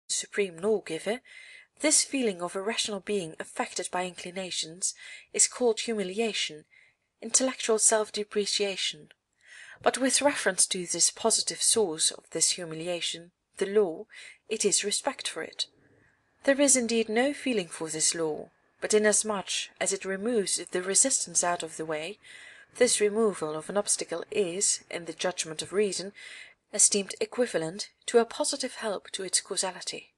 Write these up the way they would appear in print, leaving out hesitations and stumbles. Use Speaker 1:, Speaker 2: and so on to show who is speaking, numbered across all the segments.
Speaker 1: supreme lawgiver, this feeling of a rational being affected by inclinations is called humiliation, intellectual self-depreciation. But with reference to this positive source of this humiliation, the law, it is respect for it. There is indeed no feeling for this law, but inasmuch as it removes the resistance out of the way, this removal of an obstacle is, in the judgment of reason, esteemed equivalent to a positive help to its causality.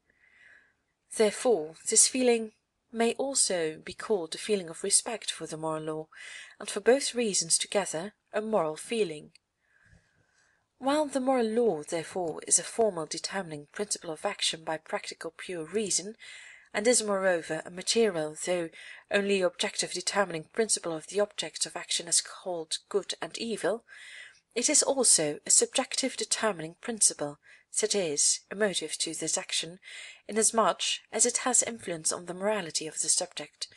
Speaker 1: Therefore this feeling may also be called the feeling of respect for the moral law, and for both reasons together a moral feeling. While the moral law, therefore, is a formal determining principle of action by practical pure reason, and is moreover a material though only objective determining principle of the objects of action as called good and evil, it is also a subjective determining principle, that is, a motive to this action, inasmuch as it has influence on the morality of the subject,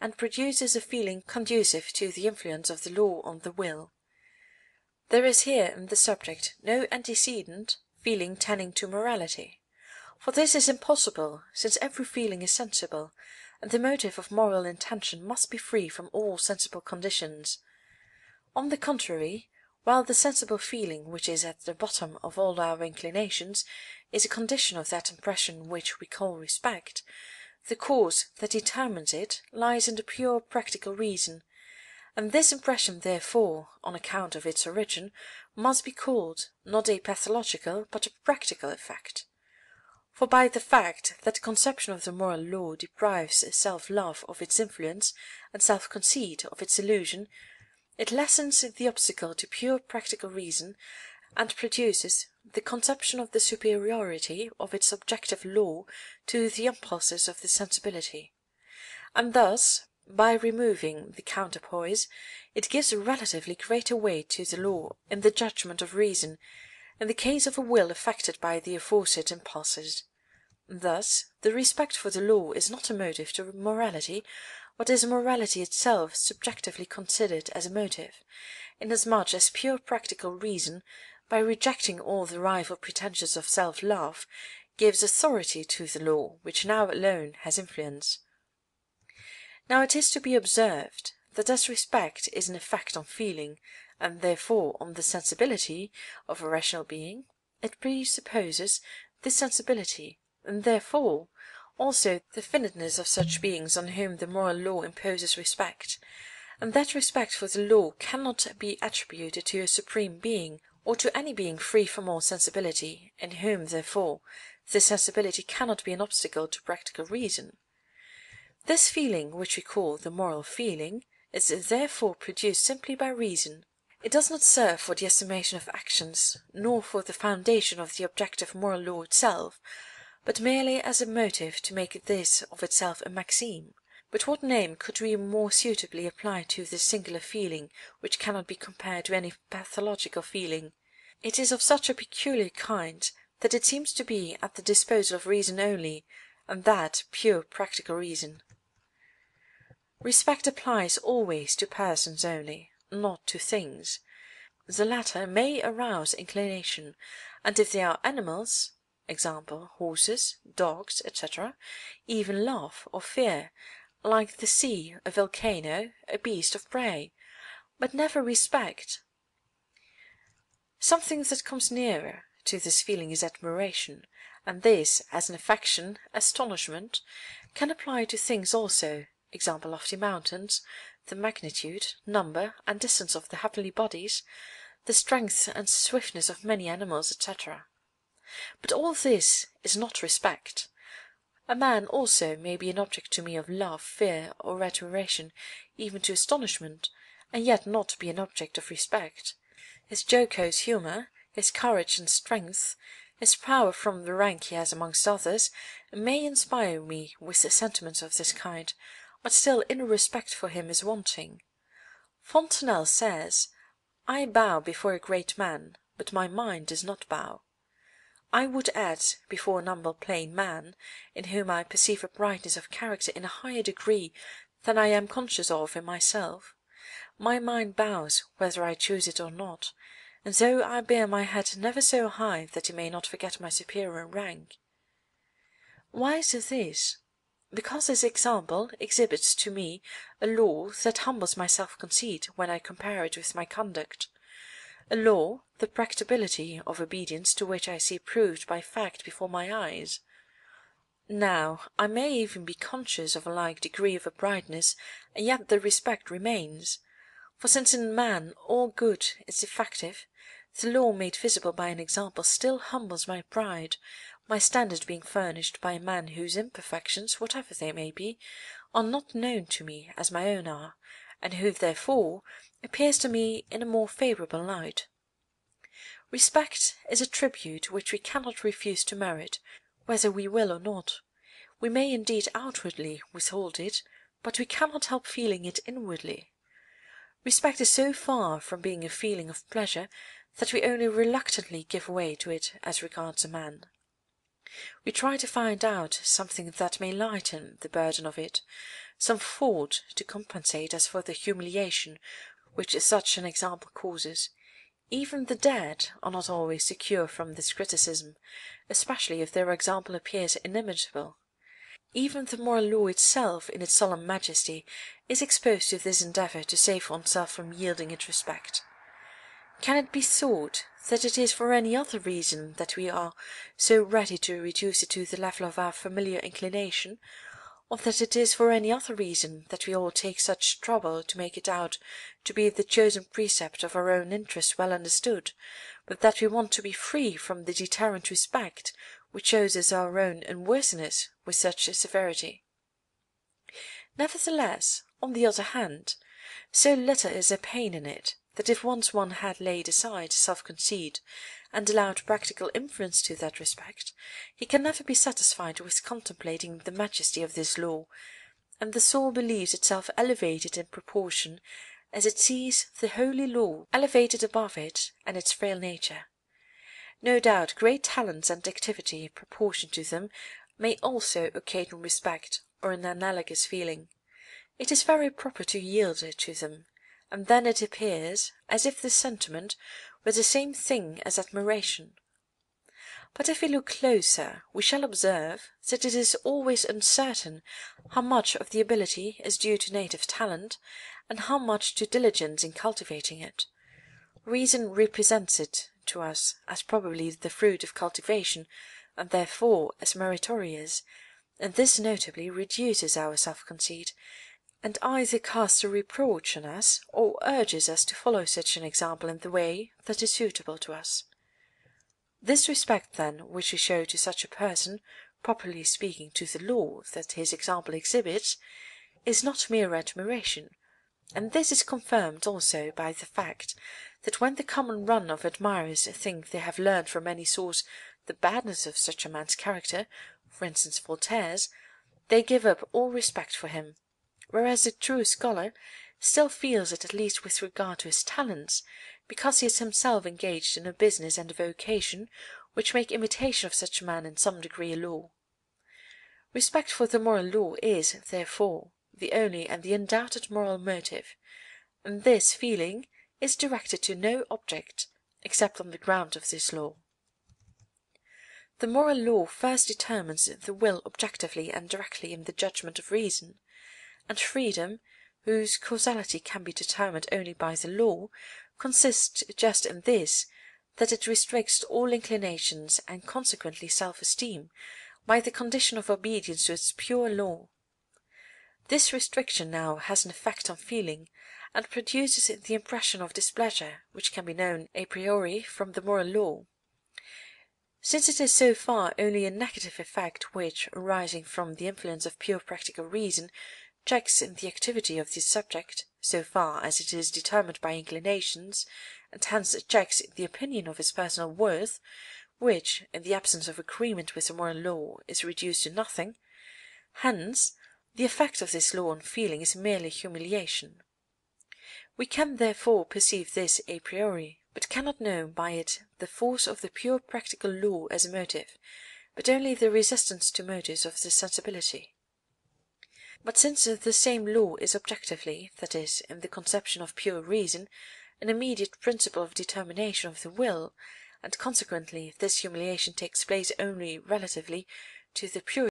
Speaker 1: and produces a feeling conducive to the influence of the law on the will. There is here in the subject no antecedent feeling tending to morality, for this is impossible, since every feeling is sensible, and the motive of moral intention must be free from all sensible conditions. On the contrary, while the sensible feeling which is at the bottom of all our inclinations is a condition of that impression which we call respect, the cause that determines it lies in the pure practical reason, and this impression therefore, on account of its origin, must be called, not a pathological, but a practical effect. For by the fact that the conception of the moral law deprives self-love of its influence, and self-conceit of its illusion, it lessens the obstacle to pure practical reason, and produces the conception of the superiority of its objective law to the impulses of the sensibility. And thus, by removing the counterpoise, it gives a relatively greater weight to the law in the judgment of reason, in the case of a will affected by the aforesaid impulses. Thus the respect for the law is not a motive to morality, but is morality itself subjectively considered as a motive, inasmuch as pure practical reason, by rejecting all the rival pretensions of self-love, gives authority to the law, which now alone has influence. Now it is to be observed that as respect is an effect on feeling, and therefore on the sensibility, of a rational being, it presupposes this sensibility, and therefore also the finiteness of such beings on whom the moral law imposes respect, and that respect for the law cannot be attributed to a supreme being, or to any being free from all sensibility, in whom therefore this sensibility cannot be an obstacle to practical reason. This feeling, which we call the moral feeling, is therefore produced simply by reason. It does not serve for the estimation of actions, nor for the foundation of the objective moral law itself, but merely as a motive to make this of itself a maxim. But what name could we more suitably apply to this singular feeling, which cannot be compared to any pathological feeling? It is of such a peculiar kind that it seems to be at the disposal of reason only, and that pure practical reason. Respect applies always to persons only, not to things. The latter may arouse inclination, and if they are animals, example, horses, dogs, etc., even love or fear, like the sea, a volcano, a beast of prey, but never respect. Something that comes nearer to this feeling is admiration, and this, as an affection, astonishment, can apply to things also, example lofty mountains, the magnitude, number, and distance of the heavenly bodies, the strength and swiftness of many animals, etc. But all this is not respect. A man also may be an object to me of love, fear, or admiration, even to astonishment, and yet not be an object of respect. His jocose humour, his courage and strength, his power from the rank he has amongst others, may inspire me with sentiments of this kind, but still inner respect for him is wanting. Fontenelle says, "I bow before a great man, but my mind does not bow." I would add, before an humble plain man, in whom I perceive a brightness of character in a higher degree than I am conscious of in myself, my mind bows whether I choose it or not, and though I bear my head never so high that he may not forget my superior rank. Why is this? Because this example exhibits to me a law that humbles my self-conceit when I compare it with my conduct, a law, the practicability of obedience to which I see proved by fact before my eyes. Now, I may even be conscious of a like degree of uprightness, and yet the respect remains. For since in man all good is defective, the law made visible by an example still humbles my pride, my standard being furnished by a man whose imperfections, whatever they may be, are not known to me as my own are, and who therefore appears to me in a more favourable light. Respect is a tribute which we cannot refuse to merit, whether we will or not. We may indeed outwardly withhold it, but we cannot help feeling it inwardly. Respect is so far from being a feeling of pleasure that we only reluctantly give way to it as regards a man. We try to find out something that may lighten the burden of it, some fault to compensate us for the humiliation which such an example causes. Even the dead are not always secure from this criticism, especially if their example appears inimitable. Even the moral law itself in its solemn majesty is exposed to this endeavour to save oneself from yielding it respect. Can it be thought that it is for any other reason that we are so ready to reduce it to the level of our familiar inclination, or that it is for any other reason that we all take such trouble to make it out to be the chosen precept of our own interest well understood, but that we want to be free from the deterrent respect which shows us our own unworthiness with such severity? Nevertheless, on the other hand, so little is there pain in it, that if once one had laid aside self-conceit and allowed practical influence to that respect, he can never be satisfied with contemplating the majesty of this law, and the soul believes itself elevated in proportion as it sees the holy law elevated above it and its frail nature. No doubt great talents and activity proportioned to them may also occasion respect or an analogous feeling. It is very proper to yield to them, and then it appears as if this sentiment were the same thing as admiration. But if we look closer, we shall observe that it is always uncertain how much of the ability is due to native talent, and how much to diligence in cultivating it. Reason represents it to us as probably the fruit of cultivation, and therefore as meritorious, and this notably reduces our self-conceit, and either casts a reproach on us, or urges us to follow such an example in the way that is suitable to us. This respect, then, which we show to such a person, properly speaking to the law that his example exhibits, is not mere admiration, and this is confirmed also by the fact that when the common run of admirers think they have learned from any source the badness of such a man's character, for instance Voltaire's, they give up all respect for him, whereas the true scholar still feels it at least with regard to his talents, because he is himself engaged in a business and a vocation which make imitation of such a man in some degree a law. Respect for the moral law is, therefore, the only and the undoubted moral motive, and this feeling is directed to no object except on the ground of this law. The moral law first determines the will objectively and directly in the judgment of reason, and freedom, whose causality can be determined only by the law, consists just in this, that it restricts all inclinations and consequently self-esteem by the condition of obedience to its pure law. This restriction now has an effect on feeling, and produces the impression of displeasure which can be known a priori from the moral law. Since it is so far only a negative effect which, arising from the influence of pure practical reason, checks the activity of the subject, so far as it is determined by inclinations, and hence checks the opinion of his personal worth, which, in the absence of agreement with the moral law, is reduced to nothing, hence the effect of this law on feeling is merely humiliation. We can therefore perceive this a priori, but cannot know by it the force of the pure practical law as a motive, but only the resistance to motives of the sensibility. But since the same law is objectively, that is, in the conception of pure reason, an immediate principle of determination of the will, and consequently this humiliation takes place only relatively to the pure